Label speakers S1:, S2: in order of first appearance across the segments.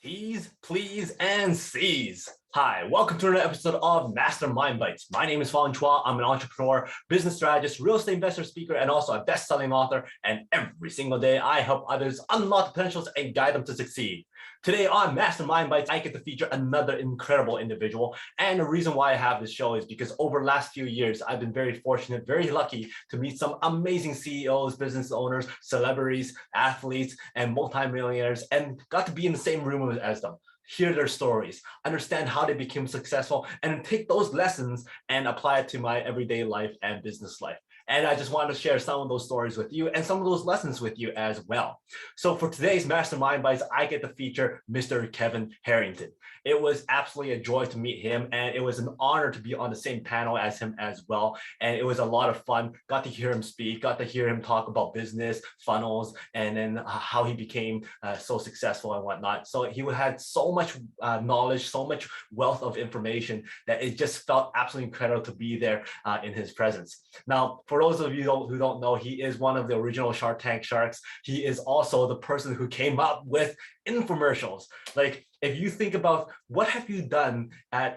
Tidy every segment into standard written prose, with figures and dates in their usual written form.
S1: P's, please, and C's. Hi, welcome to another episode of Mastermind Bites. My name is Fong. I'm an entrepreneur, business strategist, real estate investor, speaker, and also a best-selling author. And every single day, I help others unlock potentials and guide them to succeed. Today on Mastermind Bites, I get to feature another incredible individual. And the reason why I have this show is because over the last few years, I've been very fortunate, very lucky to meet some amazing CEOs, business owners, celebrities, athletes, and multimillionaires, and got to be in the same room as them. Hear their stories, understand how they became successful, and take those lessons and apply it to my everyday life and business life. And I just wanted to share some of those stories with you and some of those lessons with you as well. So for today's Mastermind Bites, I get to feature Mr. Kevin Harrington. It was absolutely a joy to meet him, and it was an honor to be on the same panel as him as well. And it was a lot of fun. Got to hear him speak, got to hear him talk about business, funnels, and then how he became so successful and whatnot. So he had so much knowledge, so much wealth of information that it just felt absolutely incredible to be there in his presence. Now, for those of you who don't know, he is one of the original Shark Tank sharks. He is also the person who came up with infomercials. Like, if you think about what have you done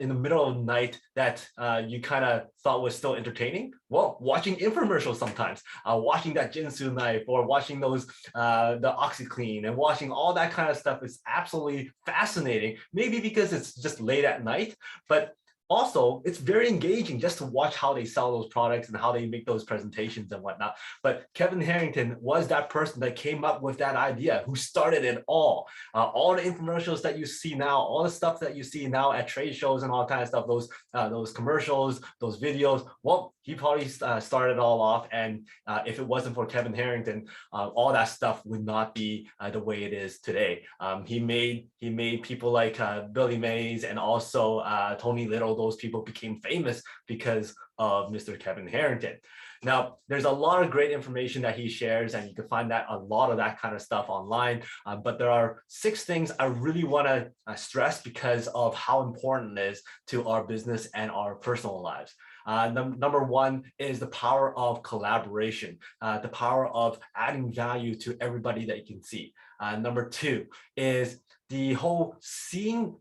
S1: in the middle of the night that you kind of thought was still entertaining? Well, watching infomercials sometimes, watching that Ginsu Knife or watching those, the OxyClean and watching all that kind of stuff is absolutely fascinating. Maybe because it's just late at night, but also, it's very engaging just to watch how they sell those products and how they make those presentations and whatnot. But Kevin Harrington was that person that came up with that idea, who started it all. All the infomercials that you see now, all the stuff that you see now at trade shows and all kind of stuff, those commercials, those videos, well, he probably started it all off. And if it wasn't for Kevin Harrington, all that stuff would not be the way it is today. He made people like Billy Mays and also Tony Little. Those people became famous because of Mr. Kevin Harrington. Now, there's a lot of great information that he shares, and you can find that a lot of that kind of stuff online. But there are 6 things I really want to stress because of how important it is to our business and our personal lives. Number 1 is the power of collaboration, the power of adding value to everybody that you can see. Number 2 is the whole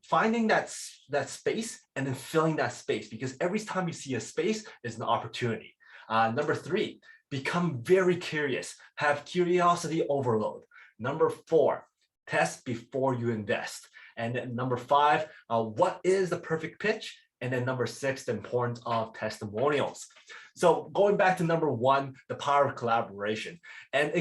S1: finding that space and then filling that space, because every time you see a space is an opportunity. Number 3, become very curious, have curiosity overload. Number 4, test before you invest. And then number 5, what is the perfect pitch? And then number 6, the importance of testimonials. So going back to number 1, the power of collaboration. And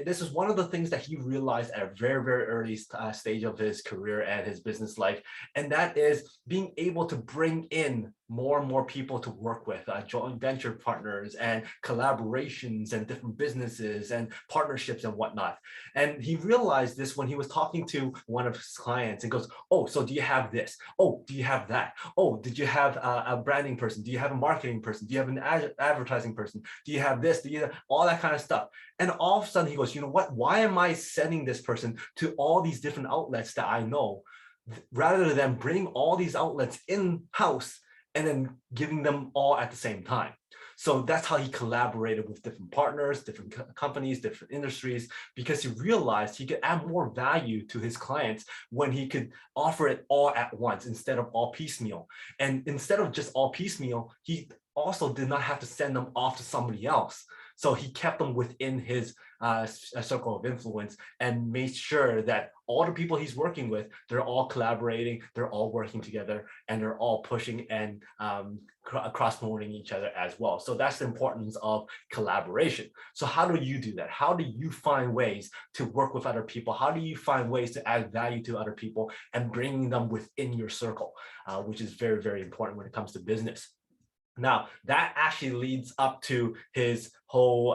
S1: this is one of the things that he realized at a very, very early stage of his career and his business life. And that is being able to bring in more and more people to work with, joint venture partners and collaborations and different businesses and partnerships and whatnot. And he realized this when he was talking to one of his clients and goes, oh, so do you have this? Oh, do you have that? Oh, did you have a branding person? Do you have a marketing person? Do you have an advertising person? Do you have this? Do you have all that kind of stuff? And all of a sudden he goes, you know what? Why am I sending this person to all these different outlets that I know, rather than bring all these outlets in-house and then giving them all at the same time? So that's how he collaborated with different partners, different companies, different industries, because he realized he could add more value to his clients when he could offer it all at once instead of all piecemeal. And instead of just all piecemeal, he also did not have to send them off to somebody else. So he kept them within his circle of influence and made sure that all the people he's working with, they're all collaborating, they're all working together, and they're all pushing and cross-promoting each other as well. So that's the importance of collaboration. So how do you do that? How do you find ways to work with other people? How do you find ways to add value to other people and bringing them within your circle, which is very, very important when it comes to business. Now, that actually leads up to his whole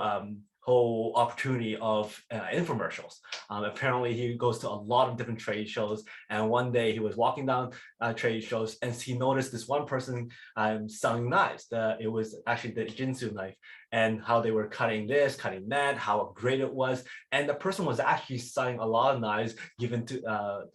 S1: opportunity of infomercials. Apparently, he goes to a lot of different trade shows, and one day he was walking down trade shows and he noticed this one person selling knives. It was actually the Ginsu knife, and how they were cutting this, cutting that, how great it was. And the person was actually selling a lot of knives given to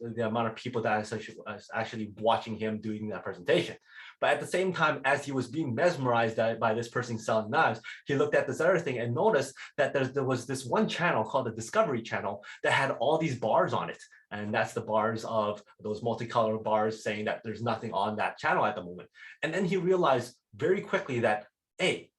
S1: the amount of people that was actually watching him doing that presentation. But at the same time, as he was being mesmerized by this person selling knives, he looked at this other thing and noticed that there was this one channel called the Discovery Channel that had all these bars on it. And that's the bars of those multicolored bars saying that there's nothing on that channel at the moment. And then he realized very quickly that, hey,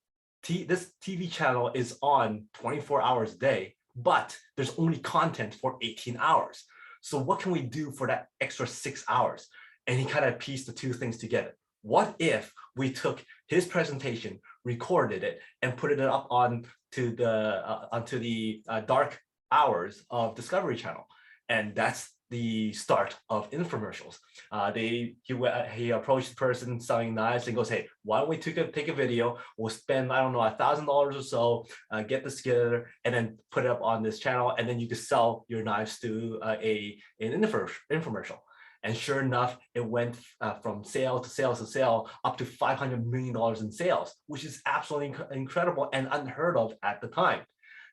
S1: this TV channel is on 24 hours a day, but there's only content for 18 hours. So what can we do for that extra 6 hours? And he kind of pieced the two things together. What if we took his presentation, recorded it, and put it up onto the dark hours of Discovery Channel? And that's the start of infomercials. He approached the person selling knives and goes, hey, why don't we take a video? We'll spend, I don't know, $1,000 or so, get this together, and then put it up on this channel, and then you can sell your knives to an infomercial. And sure enough, it went from sale to sale to sale up to $500 million in sales, which is absolutely incredible and unheard of at the time.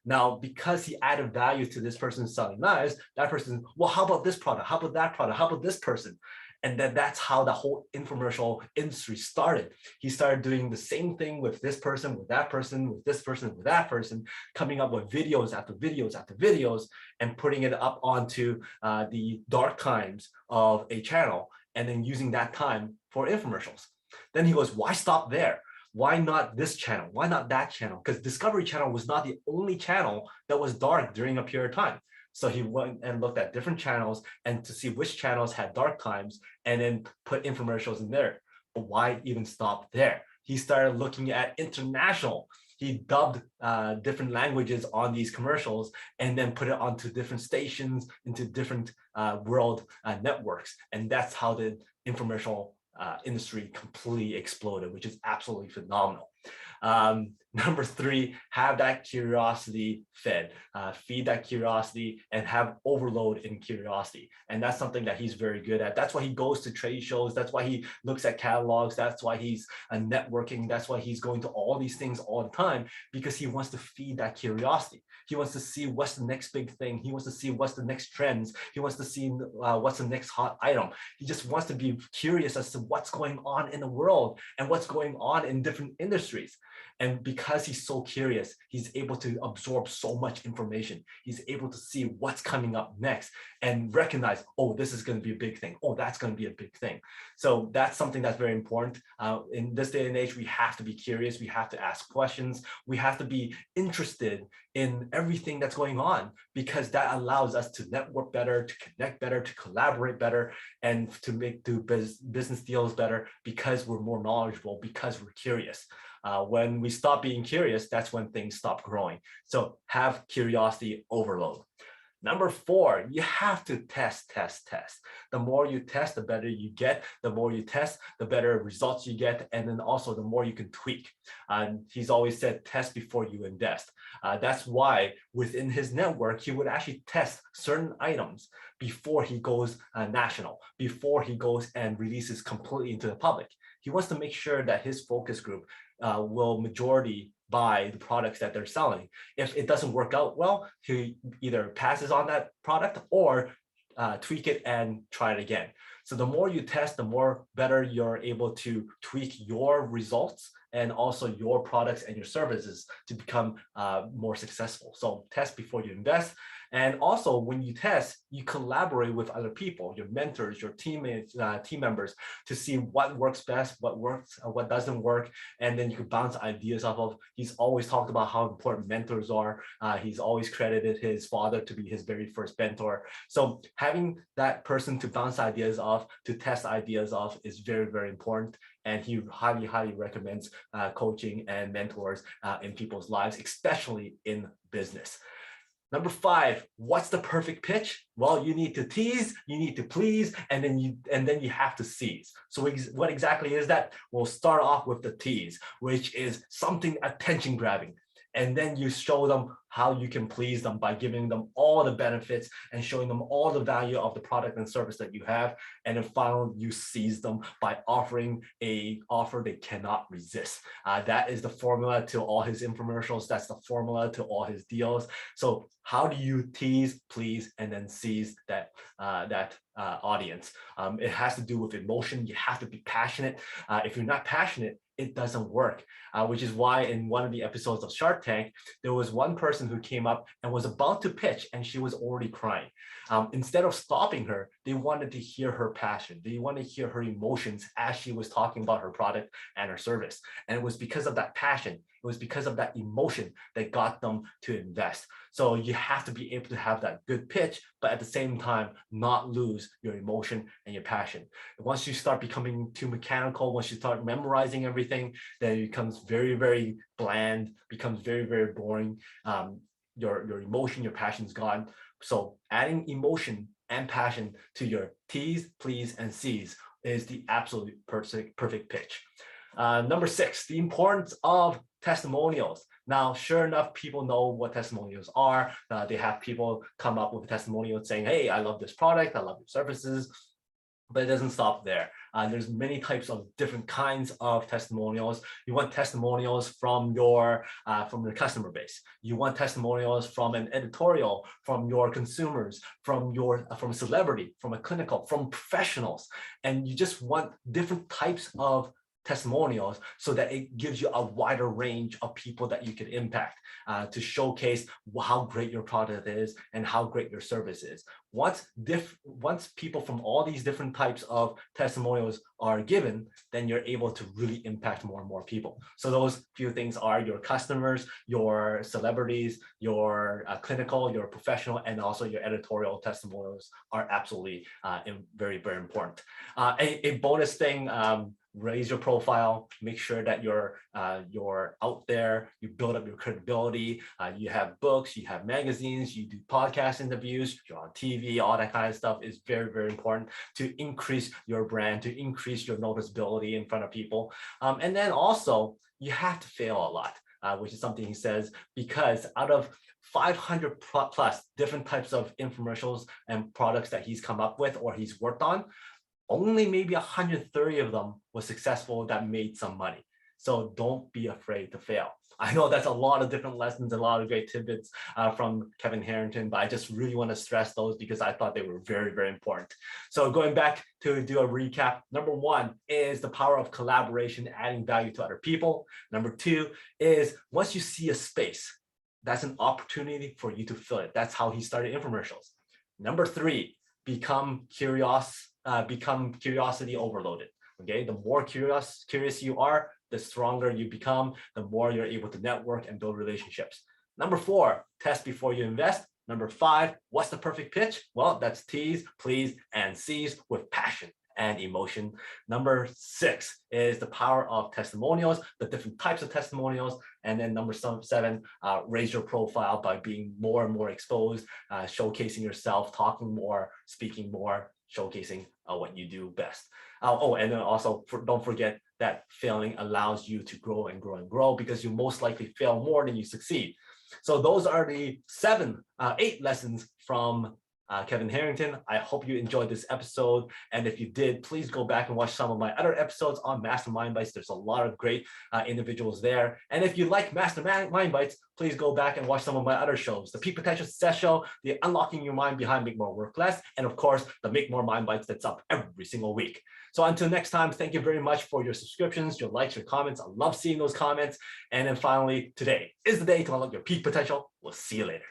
S1: Now, because he added value to this person selling knives, that person, well, how about this product? How about that product? How about this person? And then that's how the whole infomercial industry started. He started doing the same thing with this person, with that person, with this person, with that person, coming up with videos after videos after videos, and putting it up onto the dark times of a channel, and then using that time for infomercials. Then he goes, why stop there? Why not this channel? Why not that channel? Because Discovery Channel was not the only channel that was dark during a period of time. So he went and looked at different channels and to see which channels had dark times and then put infomercials in there. But why even stop there? He started looking at international. He dubbed different languages on these commercials and then put it onto different stations, into different world networks. And that's how the infomercial industry completely exploded, which is absolutely phenomenal. Number 3, have that curiosity fed. Feed that curiosity and have overload in curiosity. And that's something that he's very good at. That's why he goes to trade shows. That's why he looks at catalogs. That's why he's networking. That's why he's going to all these things all the time, because he wants to feed that curiosity. He wants to see what's the next big thing. He wants to see what's the next trends. He wants to see what's the next hot item. He just wants to be curious as to what's going on in the world and what's going on in different industries. And because he's so curious, he's able to absorb so much information. He's able to see what's coming up next and recognize, oh, this is going to be a big thing. Oh, that's going to be a big thing. So that's something that's very important. In this day and age, we have to be curious. We have to ask questions. We have to be interested in everything that's going on, because that allows us to network better, to connect better, to collaborate better, and to do business deals better, because we're more knowledgeable, because we're curious. When we stop being curious, that's when things stop growing. So have curiosity overload. Number 4, you have to test. The more you test, the better you get. The more you test, the better results you get. And then also the more you can tweak. He's always said, test before you invest. That's why within his network, he would actually test certain items before he goes national, before he goes and releases completely into the public. He wants to make sure that his focus group will majority buy the products that they're selling. If it doesn't work out well, he either passes on that product or tweak it and try it again. So the more you test, the more better you're able to tweak your results and also your products and your services to become more successful. So test before you invest. And also when you test, you collaborate with other people, your mentors, your teammates, team members, to see what works best, what works, what doesn't work. And then you can bounce ideas off of. He's always talked about how important mentors are. He's always credited his father to be his very first mentor. So having that person to bounce ideas off, to test ideas off is very, very important. And he highly, highly recommends coaching and mentors in people's lives, especially in business. Number 5, what's the perfect pitch? Well, you need to tease, you need to please, and then you have to seize. So what exactly is that? We'll start off with the tease, which is something attention grabbing. And then you show them how you can please them by giving them all the benefits and showing them all the value of the product and service that you have. And then finally, you seize them by offering a offer they cannot resist. That is the formula to all his infomercials. That's the formula to all his deals. So how do you tease, please, and then seize that audience? It has to do with emotion. You have to be passionate. If you're not passionate, it doesn't work, which is why in one of the episodes of Shark Tank, there was one person who came up and was about to pitch and she was already crying. Instead of stopping her, they wanted to hear her passion. They wanted to hear her emotions as she was talking about her product and her service. And it was because of that passion, it was because of that emotion that got them to invest. So you have to be able to have that good pitch, but at the same time, not lose your emotion and your passion. Once you start becoming too mechanical, once you start memorizing everything, then it becomes very, very bland, becomes very, very boring. Your emotion, your passion is gone. So adding emotion and passion to your tease, please, and seize is the absolute perfect pitch. Number 6, the importance of testimonials. Now, sure enough, people know what testimonials are. They have people come up with testimonials saying, hey, I love this product, I love your services, but it doesn't stop there. There's many types of different kinds of testimonials. You want testimonials from your customer base. You want testimonials from an editorial, from your consumers, from a celebrity, from a clinical, from professionals, and you just want different types of testimonials so that it gives you a wider range of people that you can impact to showcase how great your product is and how great your service is. Once people from all these different types of testimonials are given, then you're able to really impact more and more people. So those few things are your customers, your celebrities, your clinical, your professional, and also your editorial testimonials are absolutely very, very important. A bonus thing, raise your profile, make sure that you're out there, you build up your credibility, you have books, you have magazines, you do podcast interviews, you're on TV, all that kind of stuff is very, very important to increase your brand, to increase your noticeability in front of people. And then also, you have to fail a lot, which is something he says, because out of 500 plus different types of infomercials and products that he's come up with or he's worked on, only maybe 130 of them was successful that made some money. So don't be afraid to fail. I know that's a lot of different lessons, a lot of great tidbits from Kevin Harrington, but I just really want to stress those because I thought they were very, very important. So going back to do a recap, number 1 is the power of collaboration, adding value to other people. Number 2 is once you see a space, that's an opportunity for you to fill it. That's how he started infomercials. Number 3, become curiosity overloaded. Okay, the more curious you are, the stronger you become, the more you're able to network and build relationships. Number 4, test before you invest. Number 5, what's the perfect pitch? Well, that's tease, please, and seize with passion and emotion. Number 6 is the power of testimonials, the different types of testimonials. And then number 7, raise your profile by being more and more exposed, showcasing yourself, talking more, speaking more, showcasing what you do best. And then also don't forget that failing allows you to grow and grow and grow, because you most likely fail more than you succeed. So those are the 8 lessons from Kevin Harrington. I hope you enjoyed this episode. And if you did, please go back and watch some of my other episodes on Mastermind Bites. There's a lot of great individuals there. And if you like Mastermind Bites, please go back and watch some of my other shows. The Peak Potential Success Show, the Unlocking Your Mind Behind Make More Work Less, and of course, the Make More Mind Bites that's up every single week. So until next time, thank you very much for your subscriptions, your likes, your comments. I love seeing those comments. And then finally, today is the day to unlock your peak potential. We'll see you later.